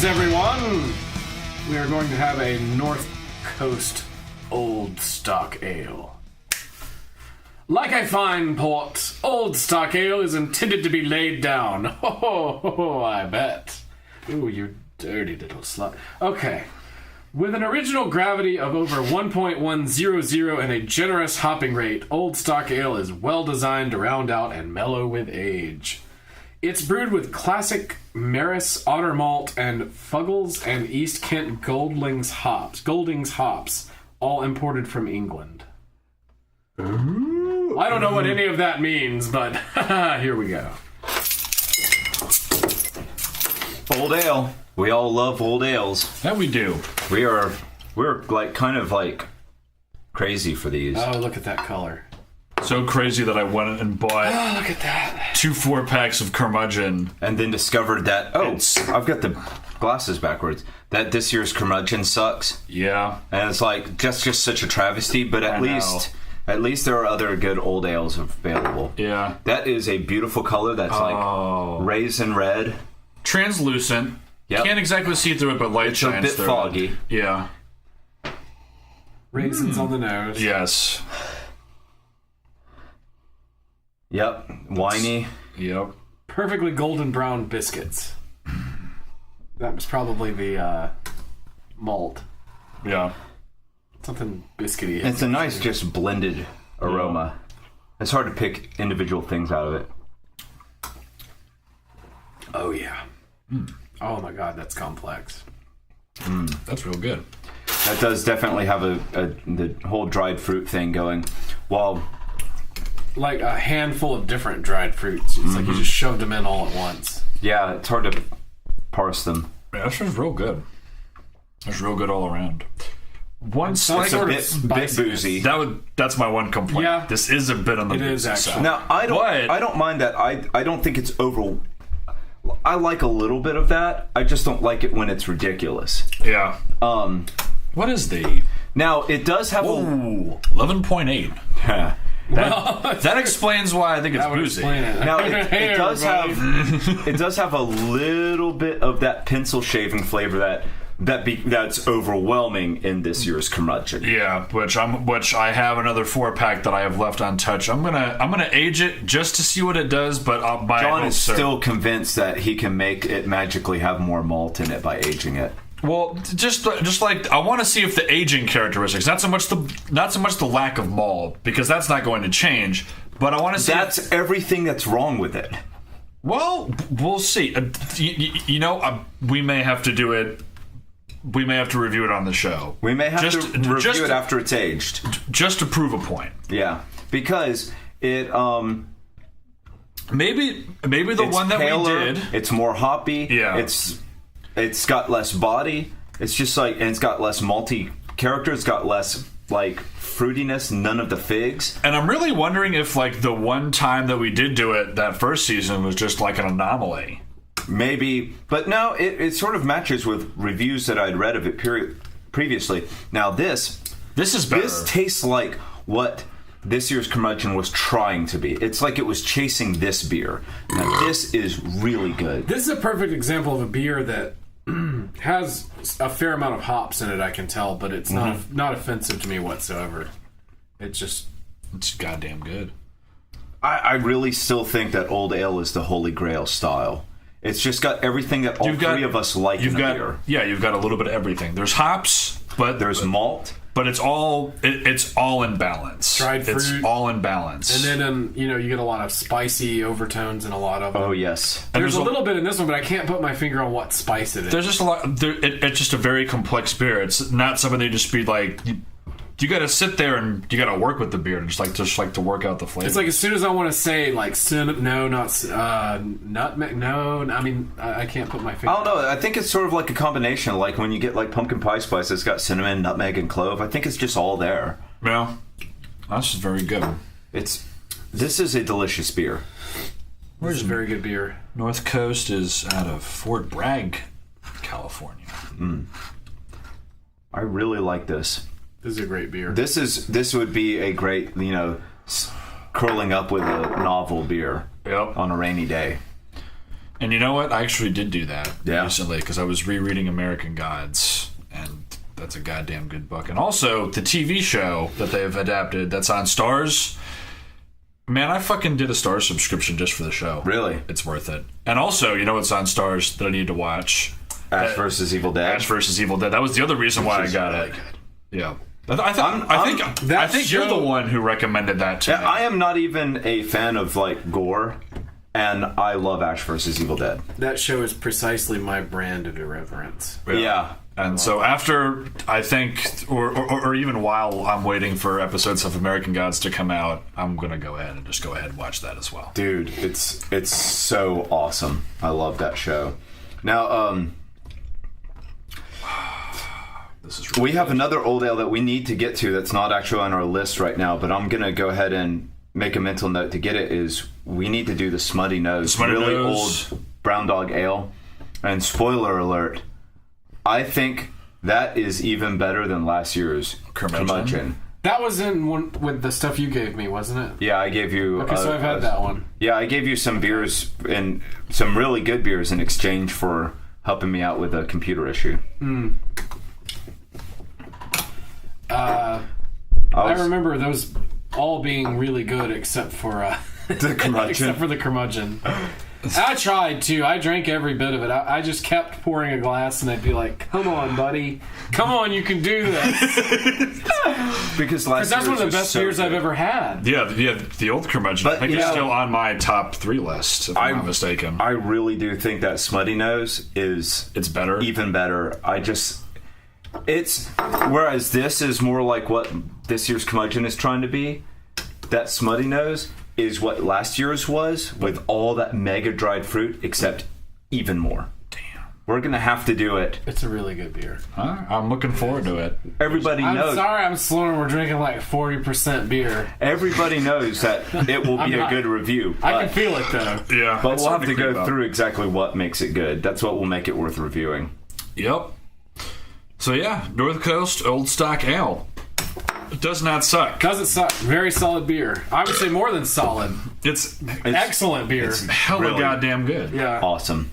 Greetings, everyone! We are going to have a North Coast Old Stock Ale. Like I find, port, Old Stock Ale is intended to be laid down. Oh, I bet. Ooh, you dirty little slut. Okay. With an original gravity of over 1.100 and a generous hopping rate, Old Stock Ale is well designed to round out and mellow with age. It's brewed with classic Maris Otter Malt and Fuggles and East Kent Goldings hops, all imported from England. Ooh. I don't know what any of that means, but here we go. Old ale. We all love old ales. That we do. We're like kind of like crazy for these. Oh, look at that color. So crazy that I went and bought Oh, look at that. 2 4-packs of curmudgeon. And then discovered that, I've got the glasses backwards, that this year's curmudgeon sucks. Yeah. And it's like, that's just such a travesty, but at least there are other good old ales available. Yeah. That is a beautiful color that's like raisin red. Translucent. Yep. Can't exactly see through it, but light shines It's a bit through foggy. it. Yeah. Raisins on the nose. Yes. Yep. Winey. Yep. Perfectly golden brown biscuits. That was probably the malt. Yeah. Something biscuity. It's a nice, just blended aroma. It's hard to pick individual things out of it. Oh, yeah. Oh, my God, that's complex. That's real good. That does definitely have the whole dried fruit thing going. Well, Like a handful of different dried fruits. It's like you just shoved them in all at once. yeah, it's hard to parse them. Yeah, that's just real good. That's real good all around. One slight It's a bit boozy. That's my one complaint. Yeah. This is a bit on the boozy actually. side. Now, I don't mind that. I don't think it's over. I like a little bit of that. I just don't like it when it's ridiculous. Yeah. What is the... Now, it does have 11.8. a... That explains why I think it's That would boozy. explain it. Now, Hey, it does everybody. it does have a little bit of that pencil shaving flavor that's overwhelming in this year's curmudgeon. Yeah, which I have another 4-pack that I have left untouched. I'm gonna age it just to see what it does, but John is still convinced that he can make it magically have more malt in it by aging it. Well, just like I want to see if the aging characteristics, not so much the lack of malt, because that's not going to change. But I want to see. That's everything that's wrong with it. Well, we'll see. We may have to do it. We may have to review it on the show. We may have to review it after it's aged. Just to prove a point. Yeah, because it maybe the one that paler, we did. It's more hoppy. Yeah. It's got less body. It's just like, and it's got less malty character. It's got less like fruitiness. None of the figs. And I'm really wondering if like the one time that we did do it that first season was just like an anomaly. Maybe, but no, it sort of matches with reviews that I'd read of it previously. Now this is better. This tastes like what this year's curmudgeon was trying to be. It's like it was chasing this beer. Now this is really good. This is a perfect example of a beer that has a fair amount of hops in it, I can tell, but it's not offensive to me whatsoever. It's goddamn good. I really still think that old ale is the holy grail style. It's just got everything that all three of us like in a beer. Yeah, you've got a little bit of everything. There's hops, but there's malt. But it's all in balance. Dried fruit. It's all in balance. And then you get a lot of spicy overtones in a lot of them. Oh yes. There's a little bit in this one, but I can't put my finger on what spice it is. There's just a lot. It's just a very complex beer. It's not something that you just be like. You got to sit there and you got to work with the beer and just like to work out the flavor. It's like as soon as I want to say like nutmeg. No, I mean I can't put my finger. I don't know. I think it's sort of like a combination. Like when you get like pumpkin pie spice, it's got cinnamon, nutmeg, and clove. I think it's just all there. Yeah, that's just very good. This is a delicious beer. This is a very good beer. North Coast is out of Fort Bragg, California. I really like this. This is a great beer. This would be a great, curling up with a novel beer Yep. on a rainy day. And you know what? I actually did do that Yeah. recently because I was rereading American Gods, and that's a goddamn good book. And also, the TV show that they've adapted that's on Starz. Man, I fucking did a Starz subscription just for the show. Really? It's worth it. And also, you know what's on Starz that I need to watch? Ash vs. Evil Dead. Ash vs. Evil Dead. That was the other reason why I got it. Yeah. I think you're the one who recommended that to me. I am not even a fan of like gore, and I love Ash vs. Evil Dead. That show is precisely my brand of irreverence. Yeah. And so after, I think, or even while I'm waiting for episodes of American Gods to come out, I'm going to go ahead and watch that as well. Dude, it's so awesome. I love that show. Now, This is really we have another old ale that we need to get to that's not actually on our list right now, but I'm going to go ahead and make a mental note to get it, is we need to do the Smutty Nose. Really old Brown Dog Ale. And spoiler alert, I think that is even better than last year's Curmudgeon. That was in one with the stuff you gave me, wasn't it? Yeah, I gave you... Okay, so I've had that one. Yeah, I gave you some beers, and some really good beers in exchange for helping me out with a computer issue. I remember those all being really good except for The Curmudgeon. except for the Curmudgeon. I tried too. I drank every bit of it. I just kept pouring a glass, and they'd be like, "Come on, buddy. Come on, you can do this." Because that's one of the best beers I've ever had. Yeah, the old Curmudgeon. But, I think you it's know, still on my top 3 list, if I'm not mistaken. I really do think that Smutty Nose is... It's better. Even better. It's... Whereas this is more like what this year's Curmudgeon is trying to be, that Smutty Nose is what last year's was, with all that mega dried fruit, except even more. Damn. We're going to have to do it. It's a really good beer. Huh? I'm looking forward to it. Everybody I'm knows. sorry I'm slurring. We're drinking like 40% beer. Everybody knows that it will be a good review. I can feel it though. Yeah. But it's we'll have starting to creep go up. through exactly what makes it good. That's what will make it worth reviewing. Yep. So yeah, North Coast Old Stock Ale. It does not suck. Doesn't suck. Very solid beer. I would say more than solid. It's Excellent beer. It's hella really goddamn good. Yeah. awesome.